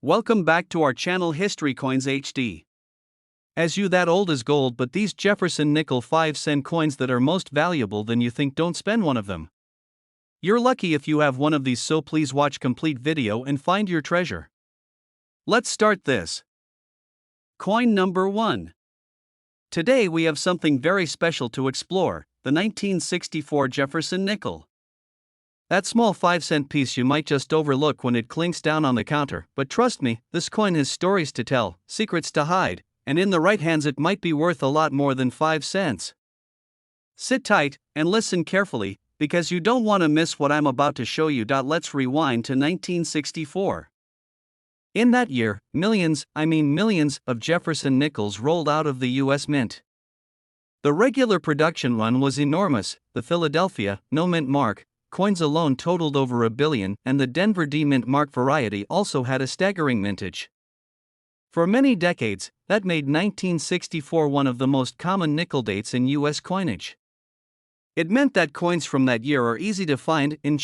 Welcome back to our channel History Coins HD. As you that old as gold, but these Jefferson nickel 5-cent coins that are most valuable than you think, don't spend one of them. You're lucky if you have one of these, so please watch complete video and find your treasure. Let's start this. Coin number 1. Today we have something very special to explore, the 1964 Jefferson nickel. That small 5-cent piece you might just overlook when it clinks down on the counter, but trust me, this coin has stories to tell, secrets to hide, and in the right hands it might be worth a lot more than 5 cents. Sit tight and listen carefully, because you don't want to miss what I'm about to show you. Let's rewind to 1964. In that year, millions of Jefferson nickels rolled out of the U.S. Mint. The regular production run was enormous. The Philadelphia, no mint mark, coins alone totaled over 1 billion, and the Denver D mint mark variety also had a staggering mintage. For many decades, that made 1964 one of the most common nickel dates in U.S. coinage. It meant that coins from that year are easy to find in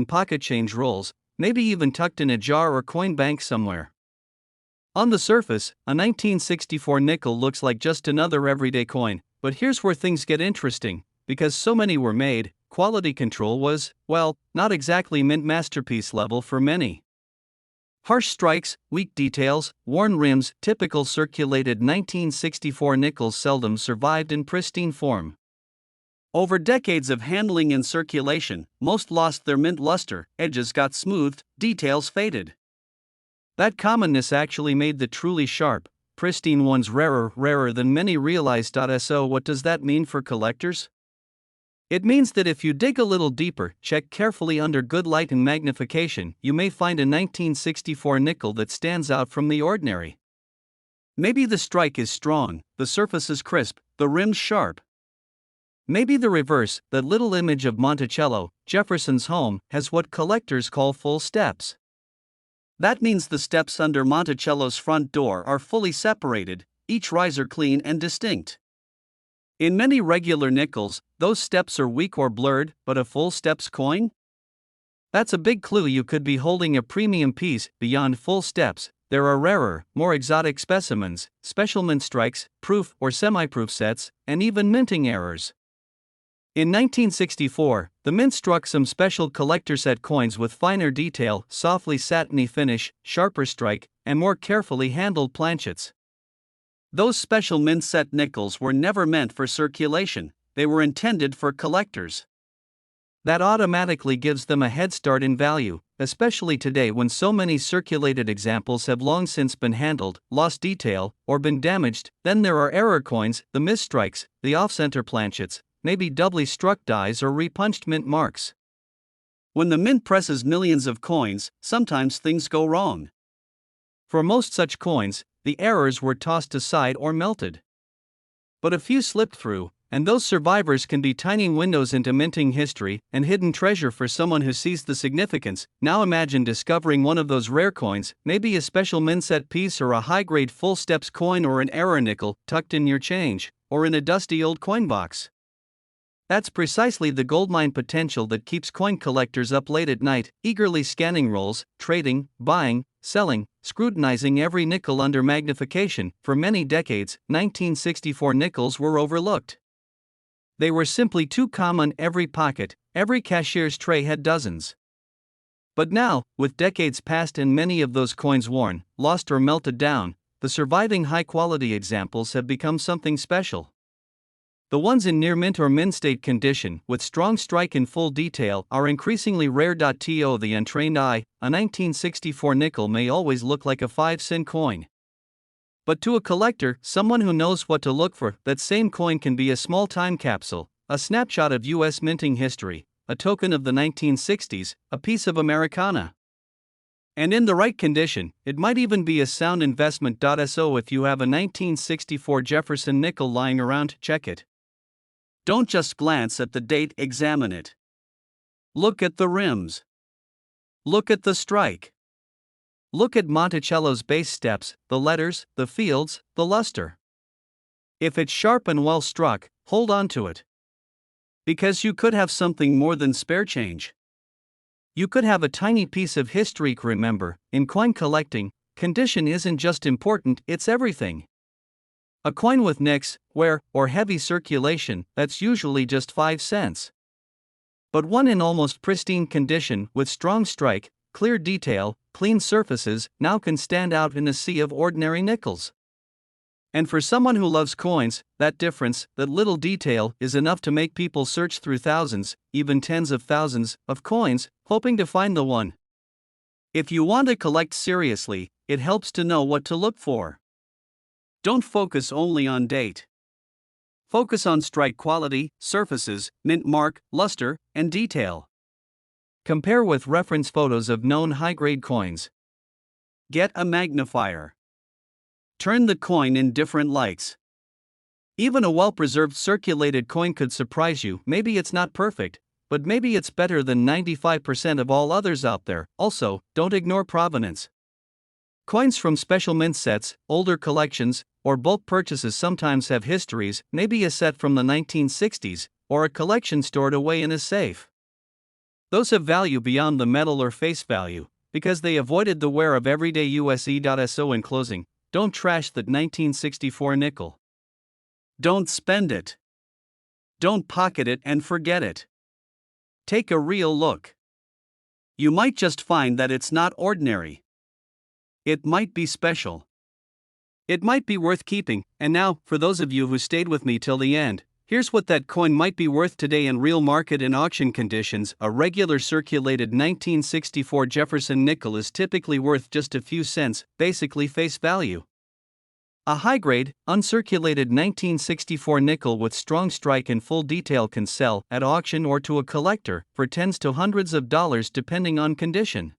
pocket change rolls, maybe even tucked in a jar or coin bank somewhere. On the surface, a 1964 nickel looks like just another everyday coin, but here's where things get interesting. Because so many were made, quality control was, well, not exactly mint masterpiece level for many. Harsh strikes, weak details, worn rims, typical circulated 1964 nickels seldom survived in pristine form. Over decades of handling and circulation, most lost their mint luster, edges got smoothed, details faded. That commonness actually made the truly sharp, pristine ones rarer than many realized. So what does that mean for collectors? It means that if you dig a little deeper, check carefully under good light and magnification, you may find a 1964 nickel that stands out from the ordinary. Maybe the strike is strong, the surface is crisp, the rim's sharp. Maybe the reverse, that little image of Monticello, Jefferson's home, has what collectors call full steps. That means the steps under Monticello's front door are fully separated, each riser clean and distinct. In many regular nickels, those steps are weak or blurred, but a full steps coin? That's a big clue. You could be holding a premium piece. Beyond full steps, there are rarer, more exotic specimens, special mint strikes, proof or semi-proof sets, and even minting errors. In 1964, the mint struck some special collector set coins with finer detail, softly satiny finish, sharper strike, and more carefully handled planchets. Those special mint set nickels were never meant for circulation, they were intended for collectors. That automatically gives them a head start in value, especially today when so many circulated examples have long since been handled, lost detail, or been damaged. Then there are error coins, the missed strikes, the off-center planchets, maybe doubly struck dies or repunched mint marks. When the mint presses millions of coins, sometimes things go wrong. For most such coins, the errors were tossed aside or melted. But a few slipped through, and those survivors can be tiny windows into minting history and hidden treasure for someone who sees the significance. Now imagine discovering one of those rare coins, maybe a special mint set piece or a high-grade full steps coin or an error nickel tucked in your change, or in a dusty old coin box. That's precisely the goldmine potential that keeps coin collectors up late at night, eagerly scanning rolls, trading, buying, selling, scrutinizing every nickel under magnification. For many decades, 1964 nickels were overlooked. They were simply too common. Every pocket, every cashier's tray had dozens. But now, with decades past and many of those coins worn, lost or melted down, the surviving high-quality examples have become something special. The ones in near mint or mint state condition, with strong strike in full detail, are increasingly rare. To the untrained eye, a 1964 nickel may always look like a 5-cent coin. But to a collector, someone who knows what to look for, that same coin can be a small time capsule, a snapshot of U.S. minting history, a token of the 1960s, a piece of Americana. And in the right condition, it might even be a sound investment. So if you have a 1964 Jefferson nickel lying around, check it. Don't just glance at the date, examine it. Look at the rims. Look at the strike. Look at Monticello's base steps, the letters, the fields, the luster. If it's sharp and well struck, hold on to it. Because you could have something more than spare change. You could have a tiny piece of history. Remember, in coin collecting, condition isn't just important, it's everything. A coin with nicks, wear, or heavy circulation, that's usually just 5 cents. But one in almost pristine condition, with strong strike, clear detail, clean surfaces, now can stand out in a sea of ordinary nickels. And for someone who loves coins, that difference, that little detail, is enough to make people search through thousands, even tens of thousands, of coins, hoping to find the one. If you want to collect seriously, it helps to know what to look for. Don't focus only on date. Focus on strike quality, surfaces, mint mark, luster, and detail. Compare with reference photos of known high-grade coins. Get a magnifier. Turn the coin in different lights. Even a well-preserved circulated coin could surprise you. Maybe it's not perfect, but maybe it's better than 95% of all others out there. Also, don't ignore provenance. Coins from special mint sets, older collections, or bulk purchases sometimes have histories, maybe a set from the 1960s, or a collection stored away in a safe. Those have value beyond the metal or face value, because they avoided the wear of everyday USE.SO. In closing, don't trash that 1964 nickel. Don't spend it. Don't pocket it and forget it. Take a real look. You might just find that it's not ordinary. It might be special. It might be worth keeping. And now, for those of you who stayed with me till the end, here's what that coin might be worth today in real market and auction conditions. A regular circulated 1964 Jefferson nickel is typically worth just a few cents, basically face value. A high-grade, uncirculated 1964 nickel with strong strike and full detail can sell at auction or to a collector for tens to hundreds of dollars depending on condition.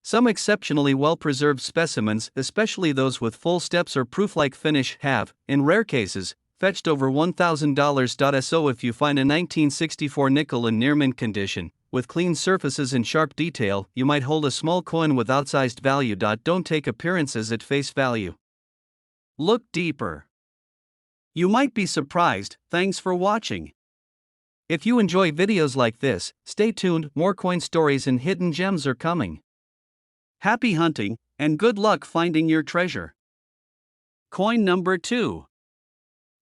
Some exceptionally well-preserved specimens, especially those with full steps or proof-like finish, have, in rare cases, fetched over $1,000. So if you find a 1964 nickel in near-mint condition, with clean surfaces and sharp detail, you might hold a small coin with outsized value. Don't take appearances at face value. Look deeper. You might be surprised. Thanks for watching. If you enjoy videos like this, stay tuned, more coin stories and hidden gems are coming. Happy hunting, and good luck finding your treasure. Coin number 2.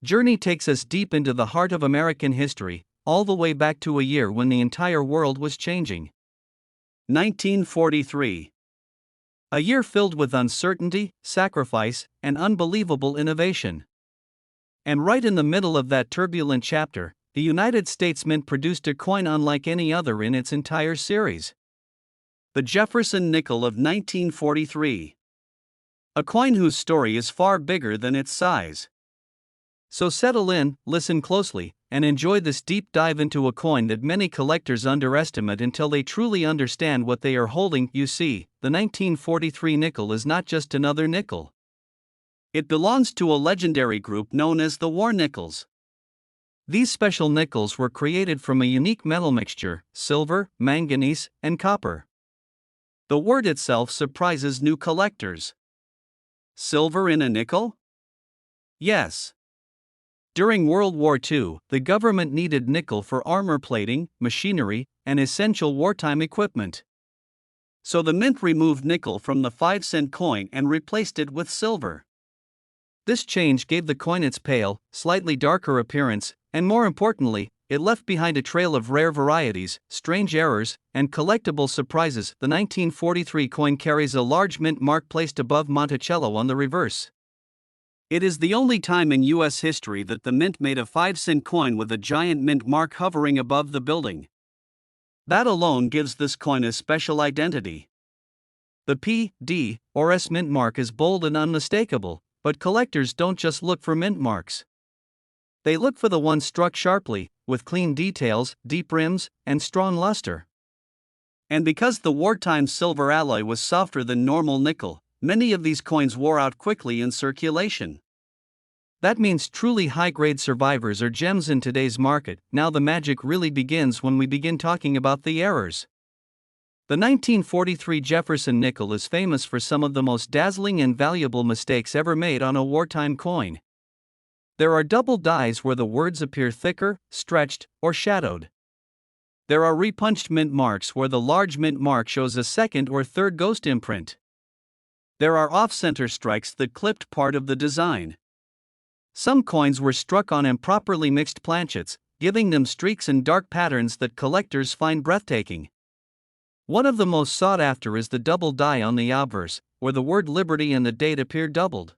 Journey takes us deep into the heart of American history, all the way back to a year when the entire world was changing. 1943. A year filled with uncertainty, sacrifice, and unbelievable innovation. And right in the middle of that turbulent chapter, the United States Mint produced a coin unlike any other in its entire series. The Jefferson nickel of 1943. A coin whose story is far bigger than its size. So settle in, listen closely, and enjoy this deep dive into a coin that many collectors underestimate until they truly understand what they are holding. You see, the 1943 nickel is not just another nickel. It belongs to a legendary group known as the war nickels. These special nickels were created from a unique metal mixture, silver, manganese, and copper. The word itself surprises new collectors. Silver in a nickel? Yes. During World War II, the government needed nickel for armor plating, machinery, and essential wartime equipment. So the mint removed nickel from the 5-cent coin and replaced it with silver. This change gave the coin its pale, slightly darker appearance, and more importantly, it left behind a trail of rare varieties, strange errors, and collectible surprises. The 1943 coin carries a large mint mark placed above Monticello on the reverse. It is the only time in U.S. history that the mint made a 5-cent coin with a giant mint mark hovering above the building. That alone gives this coin a special identity. The P, D, or S mint mark is bold and unmistakable, but collectors don't just look for mint marks. They look for the one struck sharply, with clean details, deep rims, and strong luster. And because the wartime silver alloy was softer than normal nickel, many of these coins wore out quickly in circulation. That means truly high-grade survivors are gems in today's market. Now the magic really begins when we begin talking about the errors. The 1943 Jefferson nickel is famous for some of the most dazzling and valuable mistakes ever made on a wartime coin. There are double dies where the words appear thicker, stretched, or shadowed. There are repunched mint marks where the large mint mark shows a second or third ghost imprint. There are off-center strikes that clipped part of the design. Some coins were struck on improperly mixed planchets, giving them streaks and dark patterns that collectors find breathtaking. One of the most sought after is the double die on the obverse, where the word liberty and the date appear doubled.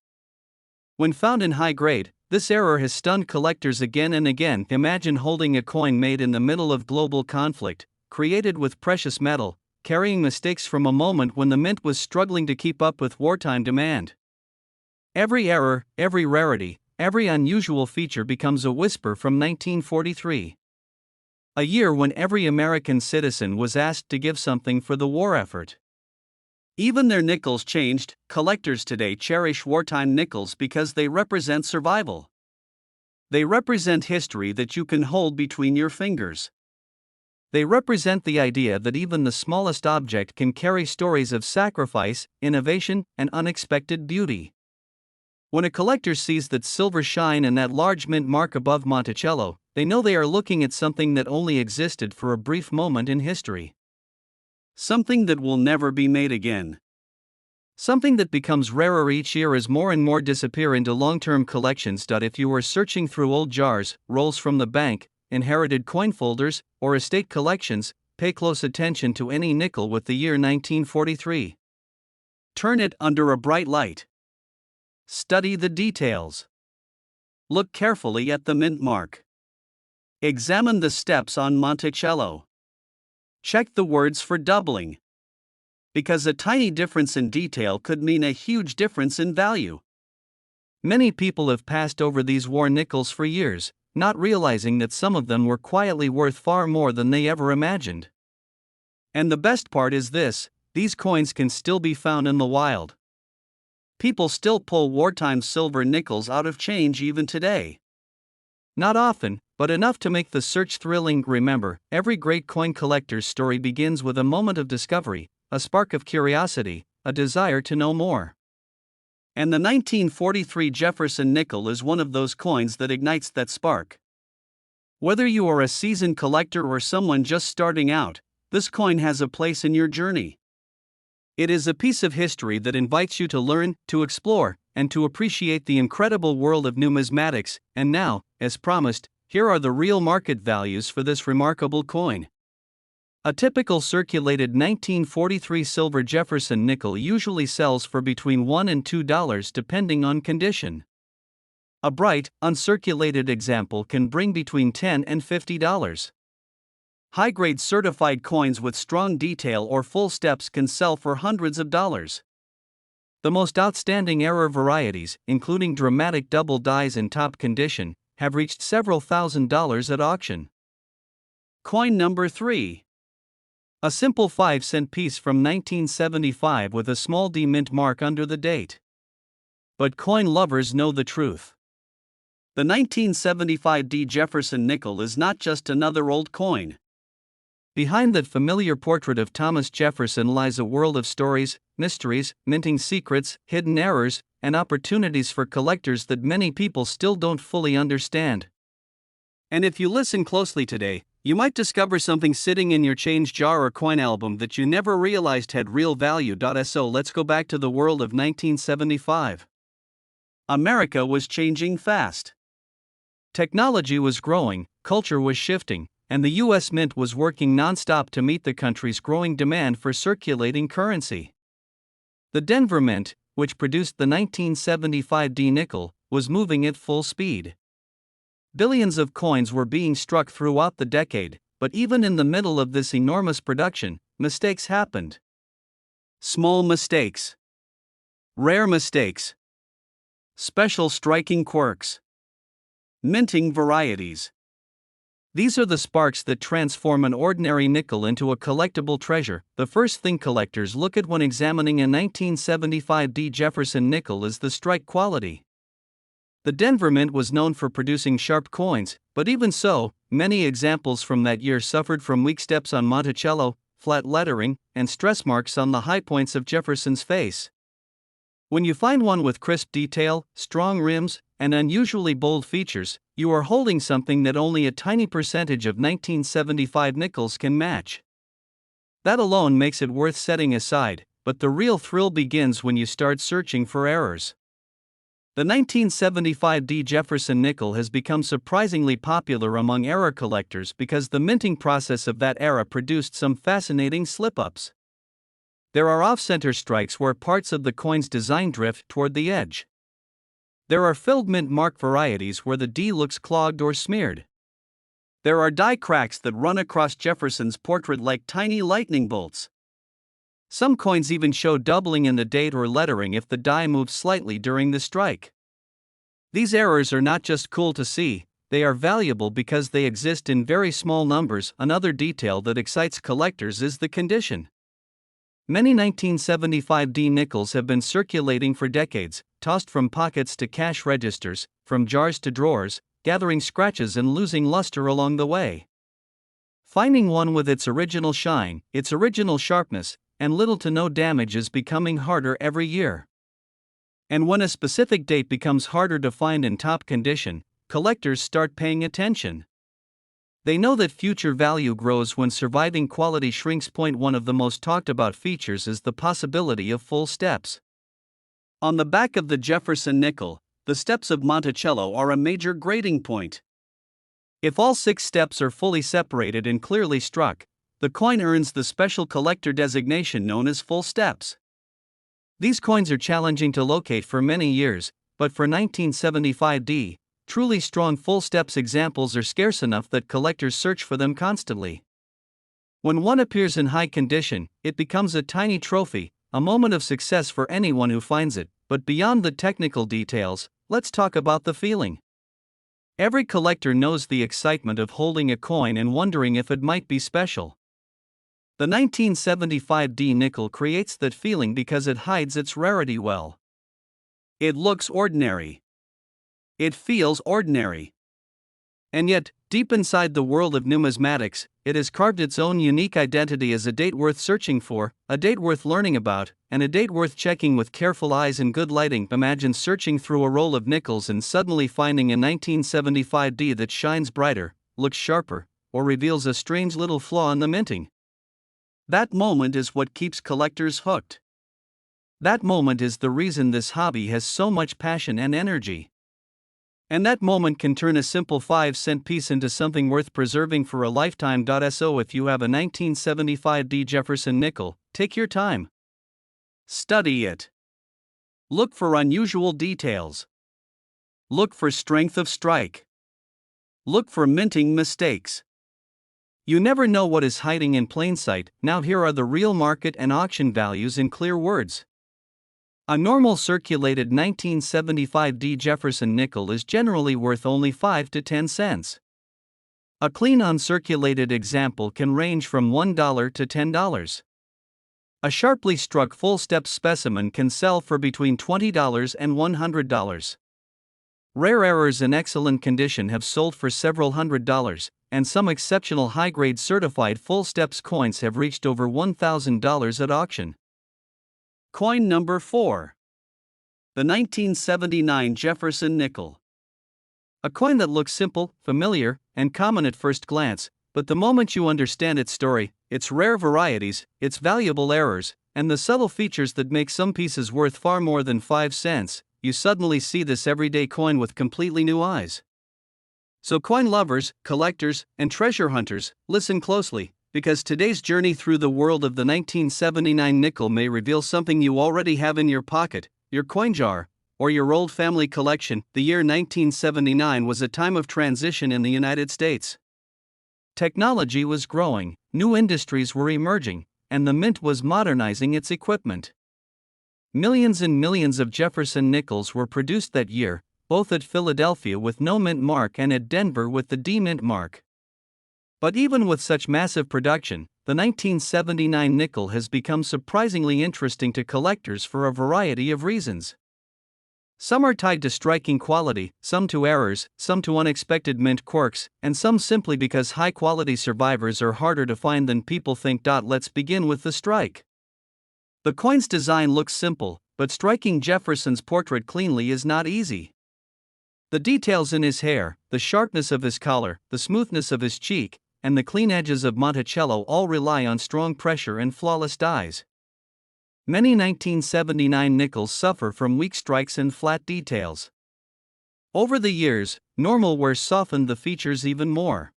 When found in high grade, this error has stunned collectors again and again. Imagine holding a coin made in the middle of global conflict, created with precious metal, carrying mistakes from a moment when the mint was struggling to keep up with wartime demand. Every error, every rarity, every unusual feature becomes a whisper from 1943. A year when every American citizen was asked to give something for the war effort. Even their nickels changed. Collectors today cherish wartime nickels because they represent survival. They represent history that you can hold between your fingers. They represent the idea that even the smallest object can carry stories of sacrifice, innovation, and unexpected beauty. When a collector sees that silver shine and that large mint mark above Monticello, they know they are looking at something that only existed for a brief moment in history. Something that will never be made again. Something that becomes rarer each year as more and more disappear into long-term collections. If you are searching through old jars, rolls from the bank, inherited coin folders, or estate collections, pay close attention to any nickel with the year 1943. Turn it under a bright light. Study the details. Look carefully at the mint mark. Examine the steps on Monticello. Check the words for doubling. Because a tiny difference in detail could mean a huge difference in value. Many people have passed over these war nickels for years, not realizing that some of them were quietly worth far more than they ever imagined. And the best part is this: these coins can still be found in the wild. People still pull wartime silver nickels out of change even today. Not often, but enough to make the search thrilling. Remember, every great coin collector's story begins with a moment of discovery, a spark of curiosity, a desire to know more. And the 1943 Jefferson nickel is one of those coins that ignites that spark. Whether you are a seasoned collector or someone just starting out, this coin has a place in your journey. It is a piece of history that invites you to learn, to explore, and to appreciate the incredible world of numismatics. And now, as promised, here are the real market values for this remarkable coin. A typical circulated 1943 silver Jefferson nickel usually sells for between $1 and $2 depending on condition. A bright, uncirculated example can bring between $10 and $50. High-grade certified coins with strong detail or full steps can sell for hundreds of dollars. The most outstanding error varieties, including dramatic double dies in top condition, have reached several $1,000s at auction. Coin number 3. A simple 5-cent piece from 1975 with a small D mint mark under the date. But coin lovers know the truth. The 1975 D Jefferson nickel is not just another old coin. Behind that familiar portrait of Thomas Jefferson lies a world of stories, mysteries, minting secrets, hidden errors, and opportunities for collectors that many people still don't fully understand. And if you listen closely today, you might discover something sitting in your change jar or coin album that you never realized had real value. So let's go back to the world of 1975. America was changing fast. Technology was growing, culture was shifting, and the U.S. Mint was working non-stop to meet the country's growing demand for circulating currency. The Denver Mint, which produced the 1975 D nickel, was moving at full speed. Billions of coins were being struck throughout the decade, but even in the middle of this enormous production, mistakes happened. Small mistakes. Rare mistakes. Special striking quirks. Minting varieties. These are the sparks that transform an ordinary nickel into a collectible treasure. The first thing collectors look at when examining a 1975 D Jefferson nickel is the strike quality. The Denver Mint was known for producing sharp coins, but even so, many examples from that year suffered from weak steps on Monticello, flat lettering, and stress marks on the high points of Jefferson's face. When you find one with crisp detail, strong rims, and unusually bold features, you are holding something that only a tiny percentage of 1975 nickels can match. That alone makes it worth setting aside, but the real thrill begins when you start searching for errors. The 1975 D Jefferson nickel has become surprisingly popular among error collectors because the minting process of that era produced some fascinating slip-ups. There are off-center strikes where parts of the coin's design drift toward the edge. There are filled mint mark varieties where the D looks clogged or smeared. There are die cracks that run across Jefferson's portrait like tiny lightning bolts. Some coins even show doubling in the date or lettering if the die moves slightly during the strike. These errors are not just cool to see, they are valuable because they exist in very small numbers. Another detail that excites collectors is the condition. Many 1975 D nickels have been circulating for decades, tossed from pockets to cash registers, from jars to drawers, gathering scratches and losing luster along the way. Finding one with its original shine, its original sharpness, and little to no damage is becoming harder every year. And when a specific date becomes harder to find in top condition, collectors start paying attention. They know that future value grows when surviving quality shrinks. One of the most talked about features is the possibility of full steps. On the back of the Jefferson nickel, the steps of Monticello are a major grading point. If all 6 steps are fully separated and clearly struck, the coin earns the special collector designation known as full steps. These coins are challenging to locate for many years, but for 1975 D, truly strong full steps examples are scarce enough that collectors search for them constantly. When one appears in high condition, it becomes a tiny trophy, a moment of success for anyone who finds it. But beyond the technical details, let's talk about the feeling. Every collector knows the excitement of holding a coin and wondering if it might be special. The 1975 D nickel creates that feeling because it hides its rarity well. It looks ordinary. It feels ordinary. And yet, deep inside the world of numismatics, it has carved its own unique identity as a date worth searching for, a date worth learning about, and a date worth checking with careful eyes and good lighting. Imagine searching through a roll of nickels and suddenly finding a 1975 D that shines brighter, looks sharper, or reveals a strange little flaw in the minting. That moment is what keeps collectors hooked. That moment is the reason this hobby has so much passion and energy. And that moment can turn a simple 5-cent piece into something worth preserving for a lifetime. So if you have a 1975 D Jefferson nickel, take your time. Study it. Look for unusual details. Look for strength of strike. Look for minting mistakes. You never know what is hiding in plain sight. Now here are the real market and auction values in clear words. A normal circulated 1975 D Jefferson nickel is generally worth only 5 to 10 cents. A clean uncirculated example can range from $1 to $10. A sharply struck full step specimen can sell for between $20 and $100. Rare errors in excellent condition have sold for several $100s, and some exceptional high-grade certified full steps coins have reached over $1,000 at auction. Coin number 4. The 1979 Jefferson nickel. A coin that looks simple, familiar, and common at first glance, but the moment you understand its story, its rare varieties, its valuable errors, and the subtle features that make some pieces worth far more than 5 cents, you suddenly see this everyday coin with completely new eyes. So coin lovers, collectors, and treasure hunters, listen closely, because today's journey through the world of the 1979 nickel may reveal something you already have in your pocket, your coin jar, or your old family collection. The year 1979 was a time of transition in the United States. Technology was growing, new industries were emerging, and the mint was modernizing its equipment. Millions and millions of Jefferson nickels were produced that year, both at Philadelphia with no mint mark and at Denver with the D mint mark. But even with such massive production, the 1979 nickel has become surprisingly interesting to collectors for a variety of reasons. Some are tied to striking quality, some to errors, some to unexpected mint quirks, and some simply because high-quality survivors are harder to find than people think. Let's begin with the strike. The coin's design looks simple, but striking Jefferson's portrait cleanly is not easy. The details in his hair, the sharpness of his collar, the smoothness of his cheek, and the clean edges of Monticello all rely on strong pressure and flawless dies. Many 1979 nickels suffer from weak strikes and flat details. Over the years, normal wear softened the features even more.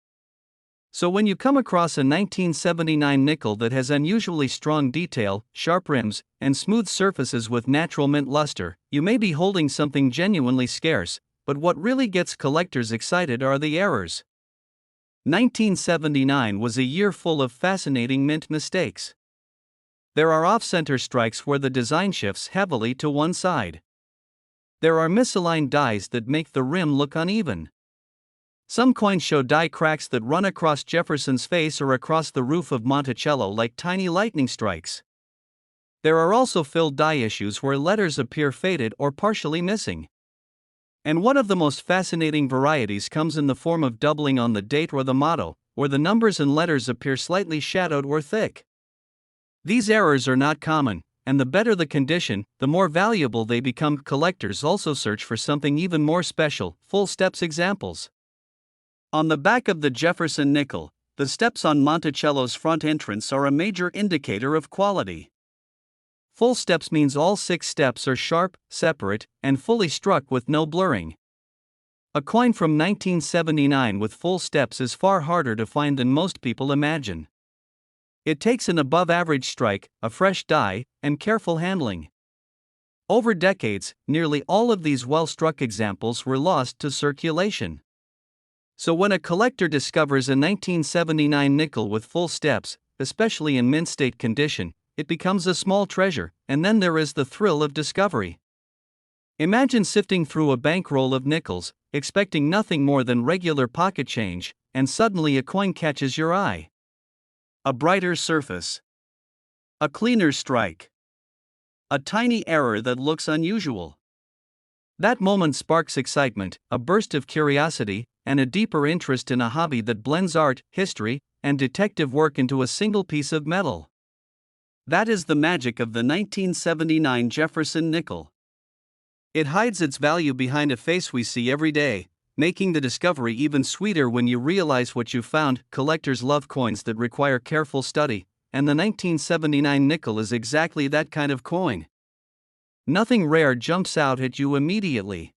So when you come across a 1979 nickel that has unusually strong detail, sharp rims, and smooth surfaces with natural mint luster, you may be holding something genuinely scarce, but what really gets collectors excited are the errors. 1979 was a year full of fascinating mint mistakes. There are off-center strikes where the design shifts heavily to one side. There are misaligned dies that make the rim look uneven. Some coins show die cracks that run across Jefferson's face or across the roof of Monticello like tiny lightning strikes. There are also filled die issues where letters appear faded or partially missing. And one of the most fascinating varieties comes in the form of doubling on the date or the motto, where the numbers and letters appear slightly shadowed or thick. These errors are not common, and the better the condition, the more valuable they become. Collectors also search for something even more special: full steps examples. On the back of the Jefferson nickel, the steps on Monticello's front entrance are a major indicator of quality. Full steps means all 6 steps are sharp, separate, and fully struck with no blurring. A coin from 1979 with full steps is far harder to find than most people imagine. It takes an above-average strike, a fresh die, and careful handling. Over decades, nearly all of these well-struck examples were lost to circulation. So when a collector discovers a 1979 nickel with full steps, especially in mint state condition, it becomes a small treasure, and then there is the thrill of discovery. Imagine sifting through a bankroll of nickels, expecting nothing more than regular pocket change, and suddenly a coin catches your eye. A brighter surface. A cleaner strike. A tiny error that looks unusual. That moment sparks excitement, a burst of curiosity, and a deeper interest in a hobby that blends art, history, and detective work into a single piece of metal. That is the magic of the 1979 Jefferson nickel. It hides its value behind a face we see every day, making the discovery even sweeter when you realize what you found. Collectors love coins that require careful study, and the 1979 nickel is exactly that kind of coin. Nothing rare jumps out at you immediately.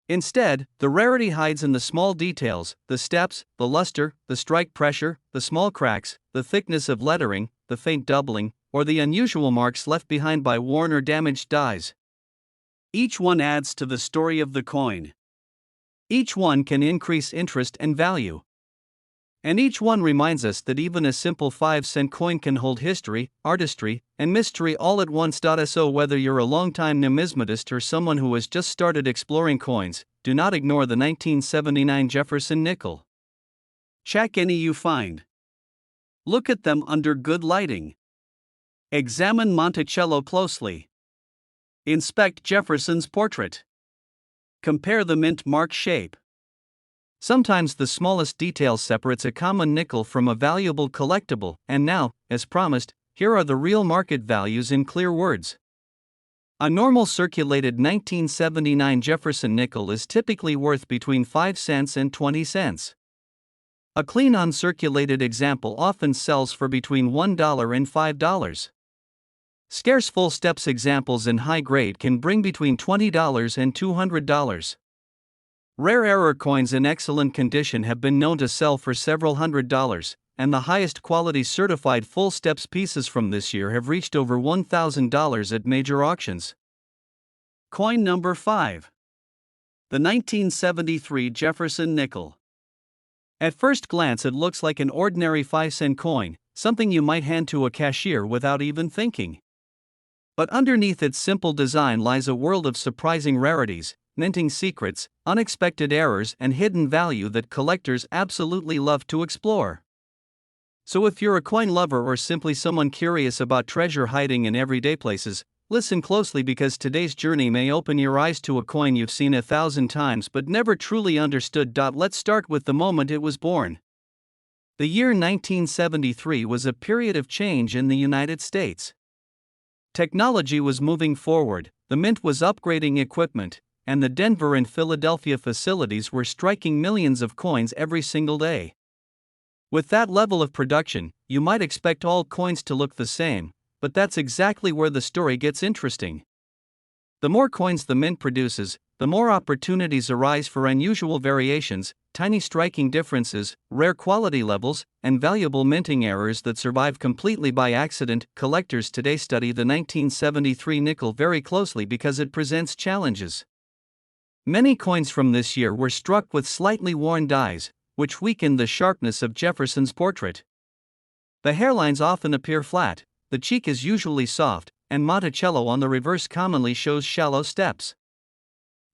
Instead, the rarity hides in the small details: the steps, the luster, the strike pressure, the small cracks, the thickness of lettering, the faint doubling, or the unusual marks left behind by worn or damaged dies. Each one adds to the story of the coin. Each one can increase interest and value. And each one reminds us that even a simple 5-cent coin can hold history, artistry, and mystery all at once. So whether you're a longtime numismatist or someone who has just started exploring coins, do not ignore the 1979 Jefferson nickel. Check any you find. Look at them under good lighting. Examine Monticello closely. Inspect Jefferson's portrait. Compare the mint mark shape. Sometimes the smallest detail separates a common nickel from a valuable collectible. And now, as promised, here are the real market values in clear words. A normal circulated 1979 Jefferson nickel is typically worth between 5 cents and 20 cents. A clean uncirculated example often sells for between $1 and $5. Scarce full steps examples in high grade can bring between $20 and $200. Rare error coins in excellent condition have been known to sell for several $100s, and the highest quality certified full steps pieces from this year have reached over $1,000 at major auctions. Coin number 5. The 1973 Jefferson nickel. At first glance it looks like an ordinary 5-cent coin, something you might hand to a cashier without even thinking. But underneath its simple design lies a world of surprising rarities, minting secrets, unexpected errors, and hidden value that collectors absolutely love to explore. So if you're a coin lover or simply someone curious about treasure hiding in everyday places, listen closely, because today's journey may open your eyes to a coin you've seen 1,000 times but never truly understood. Let's start with the moment it was born. The year 1973 was a period of change in the United States. Technology was moving forward, the mint was upgrading equipment, and the Denver and Philadelphia facilities were striking millions of coins every single day. With that level of production, you might expect all coins to look the same, but that's exactly where the story gets interesting. The more coins the mint produces, the more opportunities arise for unusual variations, tiny striking differences, rare quality levels, and valuable minting errors that survive completely by accident. Collectors today study the 1973 nickel very closely because it presents challenges. Many coins from this year were struck with slightly worn dies, which weakened the sharpness of Jefferson's portrait. The hairlines often appear flat, the cheek is usually soft, and Monticello on the reverse commonly shows shallow steps.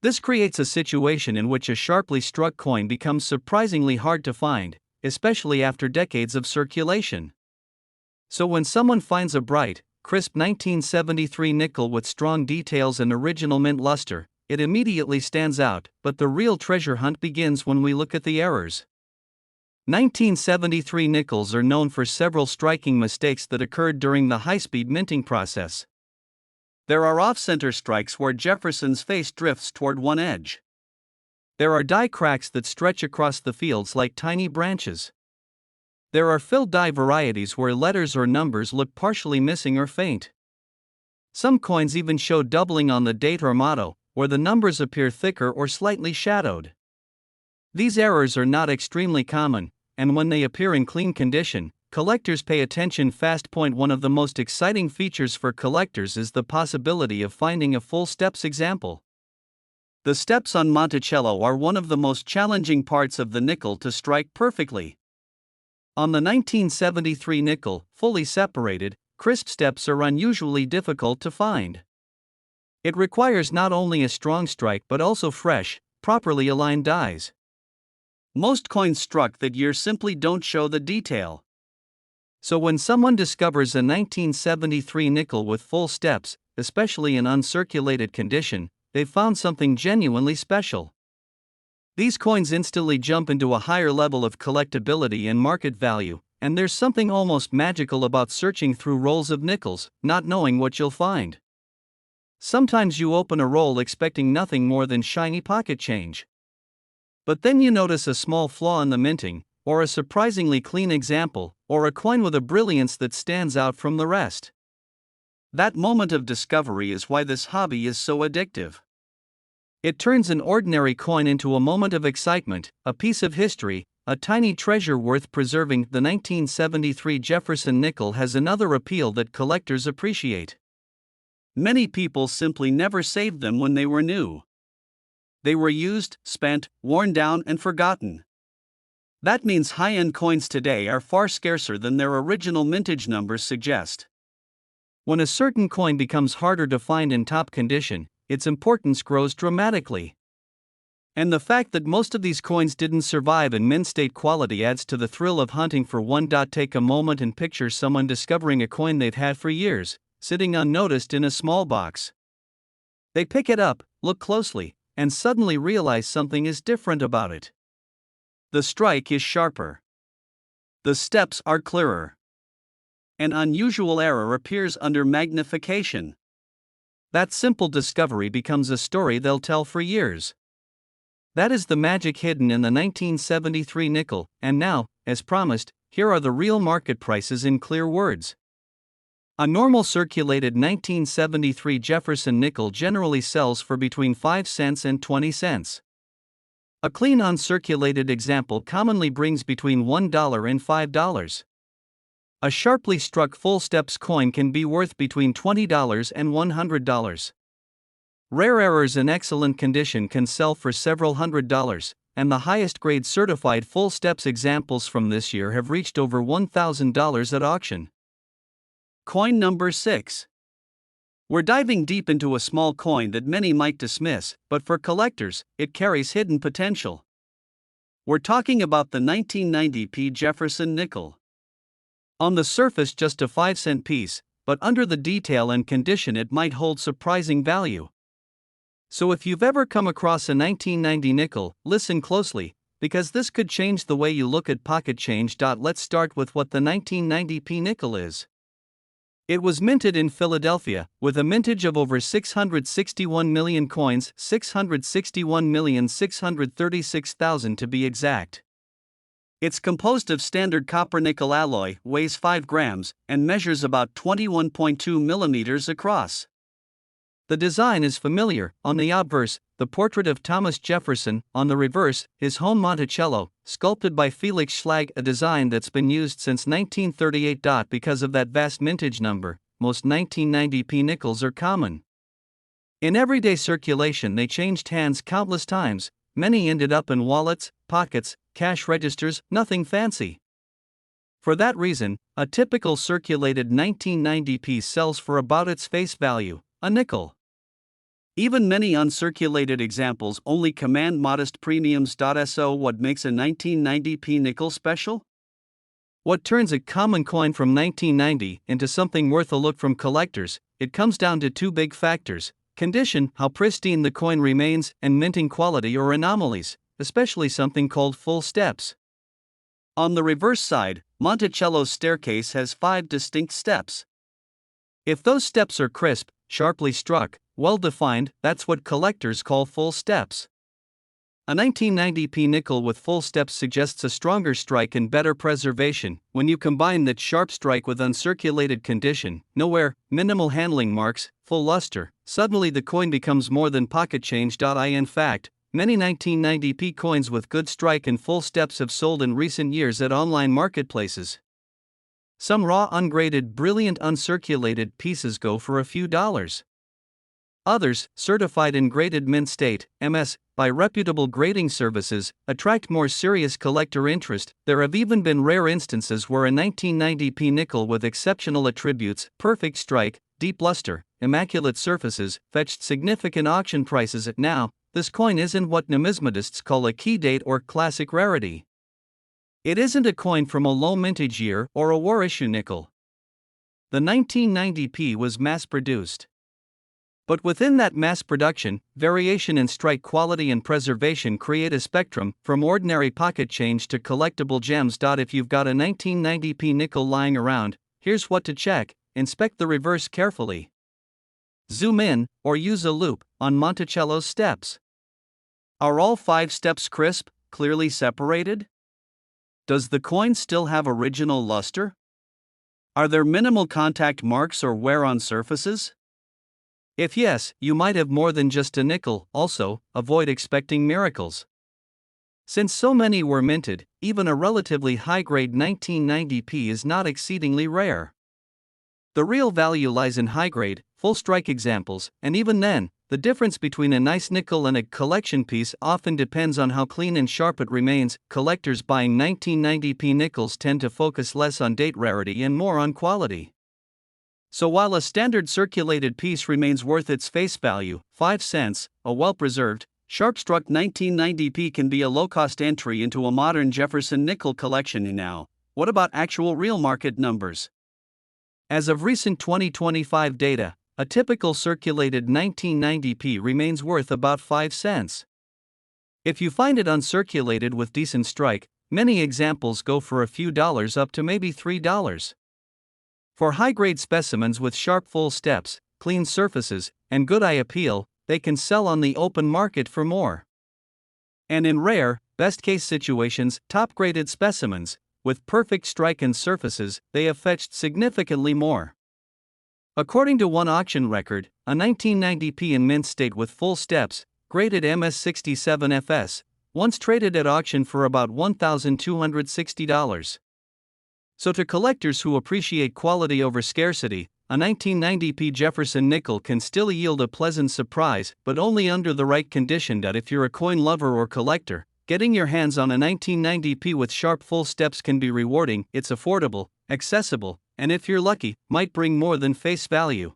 This creates a situation in which a sharply struck coin becomes surprisingly hard to find, especially after decades of circulation. So when someone finds a bright, crisp 1973 nickel with strong details and original mint luster, it immediately stands out, but the real treasure hunt begins when we look at the errors. 1973 nickels are known for several striking mistakes that occurred during the high-speed minting process. There are off-center strikes where Jefferson's face drifts toward one edge. There are die cracks that stretch across the fields like tiny branches. There are filled die varieties where letters or numbers look partially missing or faint. Some coins even show doubling on the date or motto, where the numbers appear thicker or slightly shadowed. These errors are not extremely common, and when they appear in clean condition, collectors pay attention fast. One of the most exciting features for collectors is the possibility of finding a full steps example. The steps on Monticello are one of the most challenging parts of the nickel to strike perfectly. On the 1973 nickel, fully separated, crisp steps are unusually difficult to find. It requires not only a strong strike but also fresh, properly aligned dies. Most coins struck that year simply don't show the detail. So when someone discovers a 1973 nickel with full steps, especially in uncirculated condition, they've found something genuinely special. These coins instantly jump into a higher level of collectability and market value, and there's something almost magical about searching through rolls of nickels, not knowing what you'll find. Sometimes you open a roll expecting nothing more than shiny pocket change. But then you notice a small flaw in the minting, or a surprisingly clean example, or a coin with a brilliance that stands out from the rest. That moment of discovery is why this hobby is so addictive. It turns an ordinary coin into a moment of excitement, a piece of history, a tiny treasure worth preserving. The 1973 Jefferson nickel has another appeal that collectors appreciate. Many people simply never saved them when they were new. They were used, spent, worn down, and forgotten. That means high-end coins today are far scarcer than their original mintage numbers suggest. When a certain coin becomes harder to find in top condition, its importance grows dramatically. And the fact that most of these coins didn't survive in mint state quality adds to the thrill of hunting for one. Take a moment and picture someone discovering a coin they've had for years, sitting unnoticed in a small box. They pick it up, look closely, and suddenly realize something is different about it. The strike is sharper. The steps are clearer. An unusual error appears under magnification. That simple discovery becomes a story they'll tell for years. That is the magic hidden in the 1973 nickel, and now, as promised, here are the real market prices in clear words. A normal circulated 1973 Jefferson nickel generally sells for between 5 cents and 20 cents. A clean uncirculated example commonly brings between $1 and $5. A sharply struck full steps coin can be worth between $20 and $100. Rare errors in excellent condition can sell for several $100s, and the highest grade certified full steps examples from this year have reached over $1,000 at auction. Coin number 6. We're diving deep into a small coin that many might dismiss, but for collectors, it carries hidden potential. We're talking about the 1990p Jefferson nickel. On the surface, just a 5-cent piece, but under the detail and condition, it might hold surprising value. So if you've ever come across a 1990 nickel, listen closely, because this could change the way you look at pocket change. Let's start with what the 1990p nickel is. It was minted in Philadelphia, with a mintage of over 661 million coins, 661,636,000 to be exact. It's composed of standard copper-nickel alloy, weighs 5 grams, and measures about 21.2 millimeters across. The design is familiar. On the obverse, the portrait of Thomas Jefferson; on the reverse, his home Monticello, sculpted by Felix Schlag, a design that's been used since 1938. Because of that vast mintage number, most 1990p nickels are common. In everyday circulation, they changed hands countless times. Many ended up in wallets, pockets, cash registers, nothing fancy. For that reason, a typical circulated 1990 piece sells for about its face value, a nickel. Even many uncirculated examples only command modest premiums. So, what makes a 1990p nickel special? What turns a common coin from 1990 into something worth a look from collectors? It comes down to two big factors: condition, how pristine the coin remains, and minting quality or anomalies, especially something called full steps. On the reverse side, Monticello's staircase has 5 distinct steps. If those steps are crisp, sharply struck, well defined, that's what collectors call full steps. A 1990p nickel with full steps suggests a stronger strike and better preservation. When you combine that sharp strike with uncirculated condition, no wear, minimal handling marks, full luster, suddenly the coin becomes more than pocket change. In fact, many 1990p coins with good strike and full steps have sold in recent years at online marketplaces. Some raw, ungraded, brilliant uncirculated pieces go for a few dollars. Others, certified in graded mint state (MS) by reputable grading services, attract more serious collector interest. There have even been rare instances where a 1990p nickel with exceptional attributes, perfect strike, deep luster, immaculate surfaces, fetched significant auction prices. Now, this coin isn't what numismatists call a key date or classic rarity. It isn't a coin from a low mintage year or a war issue nickel. The 1990p was mass-produced. But within that mass production, variation in strike quality and preservation create a spectrum, from ordinary pocket change to collectible gems. If you've got a 1990p nickel lying around, here's what to check: inspect the reverse carefully. Zoom in, or use a loupe, on Monticello's steps. Are all 5 steps crisp, clearly separated? Does the coin still have original luster? Are there minimal contact marks or wear on surfaces? If yes, you might have more than just a nickel. Also, avoid expecting miracles. Since so many were minted, even a relatively high-grade 1990p is not exceedingly rare. The real value lies in high-grade, full-strike examples, and even then, the difference between a nice nickel and a collection piece often depends on how clean and sharp it remains. Collectors buying 1990p nickels tend to focus less on date rarity and more on quality. So while a standard circulated piece remains worth its face value, 5 cents, a well-preserved, sharp-struck 1990p can be a low-cost entry into a modern Jefferson nickel collection. Now, what about actual real market numbers? As of recent 2025 data, a typical circulated 1990p remains worth about 5 cents. If you find it uncirculated with decent strike, many examples go for a few dollars up to maybe $3. For high-grade specimens with sharp full steps, clean surfaces, and good eye appeal, they can sell on the open market for more. And in rare, best-case situations, top-graded specimens, with perfect strike and surfaces, they have fetched significantly more. According to one auction record, a 1990p in mint state with full steps, graded MS67FS, once traded at auction for about $1,260. So to collectors who appreciate quality over scarcity, a 1990p Jefferson nickel can still yield a pleasant surprise, but only under the right condition. If you're a coin lover or collector, getting your hands on a 1990p with sharp full steps can be rewarding. It's affordable, accessible, and if you're lucky, might bring more than face value.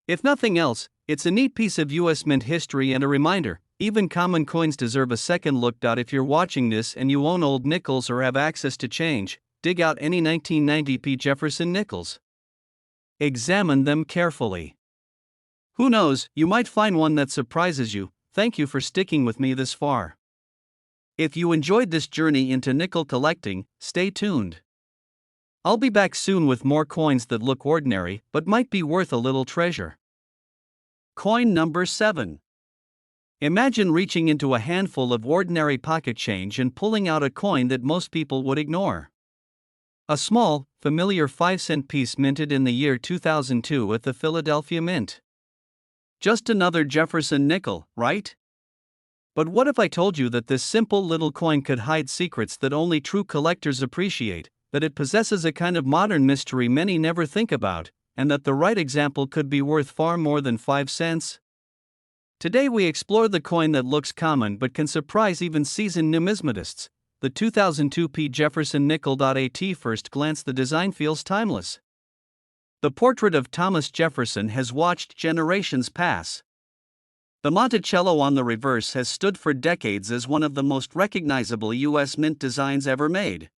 If nothing else, it's a neat piece of US mint history and a reminder: even common coins deserve a second look. If you're watching this and you own old nickels or have access to change, dig out any 1990p Jefferson nickels. Examine them carefully. Who knows, you might find one that surprises you. Thank you for sticking with me this far. If you enjoyed this journey into nickel collecting, stay tuned. I'll be back soon with more coins that look ordinary but might be worth a little treasure. Coin number 7. Imagine reaching into a handful of ordinary pocket change and pulling out a coin that most people would ignore. A small, familiar 5-cent piece minted in the year 2002 at the Philadelphia Mint. Just another Jefferson nickel, right? But what if I told you that this simple little coin could hide secrets that only true collectors appreciate, that it possesses a kind of modern mystery many never think about, and that the right example could be worth far more than 5 cents? Today we explore the coin that looks common but can surprise even seasoned numismatists, the 2002 P. Jefferson nickel. At first glance, the design feels timeless. The portrait of Thomas Jefferson has watched generations pass. The Monticello on the reverse has stood for decades as one of the most recognizable U.S. mint designs ever made.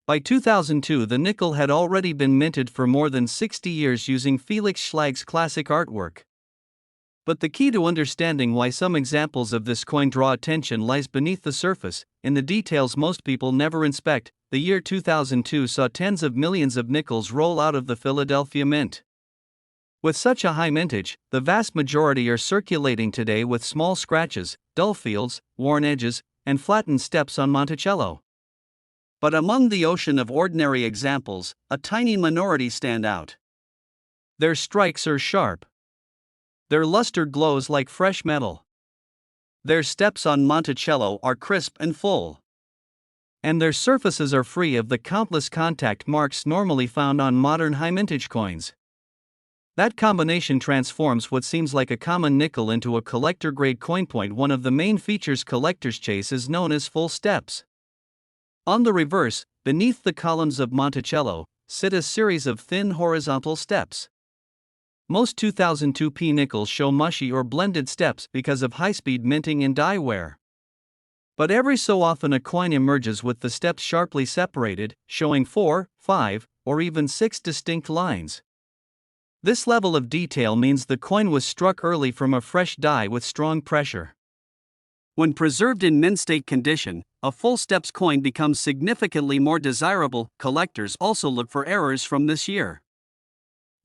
By 2002, the nickel had already been minted for more than 60 years using Felix Schlag's classic artwork. But the key to understanding why some examples of this coin draw attention lies beneath the surface, in the details most people never inspect. The year 2002 saw tens of millions of nickels roll out of the Philadelphia Mint. With such a high mintage, the vast majority are circulating today with small scratches, dull fields, worn edges, and flattened steps on Monticello. But among the ocean of ordinary examples, a tiny minority stand out. Their strikes are sharp. Their luster glows like fresh metal. Their steps on Monticello are crisp and full. And their surfaces are free of the countless contact marks normally found on modern high-mintage coins. That combination transforms what seems like a common nickel into a collector-grade coin. One of the main features collectors chase is known as full steps. On the reverse, beneath the columns of Monticello, sit a series of thin horizontal steps. Most 2002 P nickels show mushy or blended steps because of high-speed minting and die wear. But every so often a coin emerges with the steps sharply separated, showing 4, 5, or even 6 distinct lines. This level of detail means the coin was struck early from a fresh die with strong pressure. When preserved in mint state condition, a full steps coin becomes significantly more desirable. Collectors also look for errors from this year.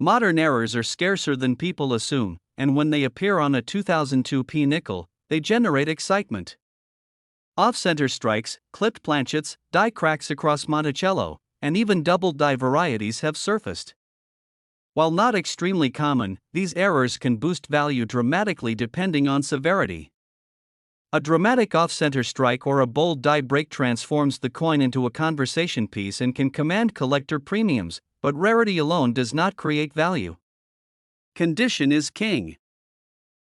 Modern errors are scarcer than people assume, and when they appear on a 2002 P nickel, they generate excitement. Off-center strikes, clipped planchets, die cracks across Monticello, and even double die varieties have surfaced. While not extremely common, these errors can boost value dramatically depending on severity. A dramatic off-center strike or a bold die break transforms the coin into a conversation piece and can command collector premiums, but rarity alone does not create value. Condition is king.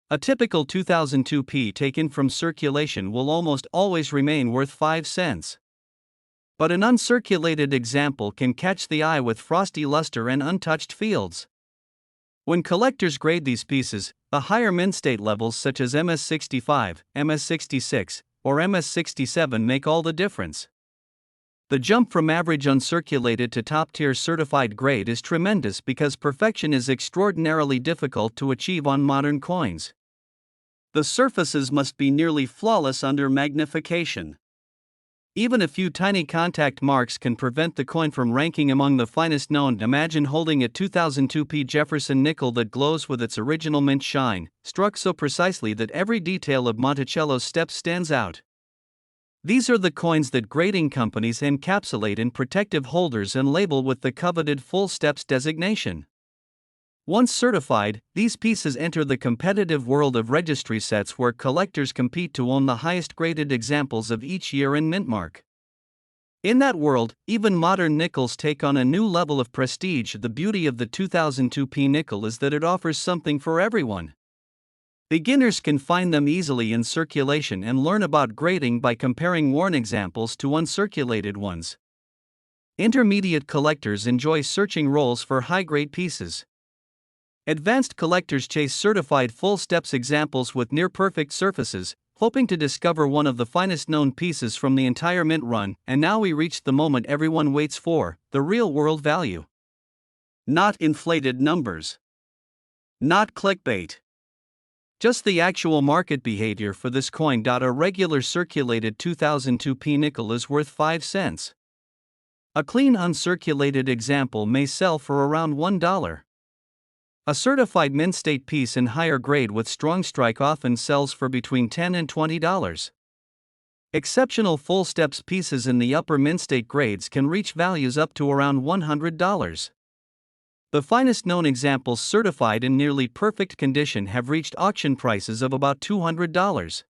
A typical 2002 P taken from circulation will almost always remain worth 5 cents. But an uncirculated example can catch the eye with frosty luster and untouched fields. When collectors grade these pieces, the higher mint state levels such as MS65, MS66, or MS67 make all the difference. The jump from average uncirculated to top-tier certified grade is tremendous because perfection is extraordinarily difficult to achieve on modern coins. The surfaces must be nearly flawless under magnification. Even a few tiny contact marks can prevent the coin from ranking among the finest known. Imagine holding a 2002 P Jefferson nickel that glows with its original mint shine, struck so precisely that every detail of Monticello's steps stands out. These are the coins that grading companies encapsulate in protective holders and label with the coveted full steps designation. Once certified, these pieces enter the competitive world of registry sets where collectors compete to own the highest graded examples of each year and mint mark. In that world, even modern nickels take on a new level of prestige. The beauty of the 2002 P nickel is that it offers something for everyone. Beginners can find them easily in circulation and learn about grading by comparing worn examples to uncirculated ones. Intermediate collectors enjoy searching rolls for high-grade pieces. Advanced collectors chase certified full steps examples with near-perfect surfaces, hoping to discover one of the finest known pieces from the entire mint run. And now we reach the moment everyone waits for, the real-world value. Not inflated numbers. Not clickbait. Just the actual market behavior for this coin. A regular circulated 2002 P nickel is worth 5 cents. A clean uncirculated example may sell for around $1. A certified mint state piece in higher grade with strong strike often sells for between $10 and $20. Exceptional full steps pieces in the upper mint state grades can reach values up to around $100. The finest known examples certified in nearly perfect condition have reached auction prices of about $200.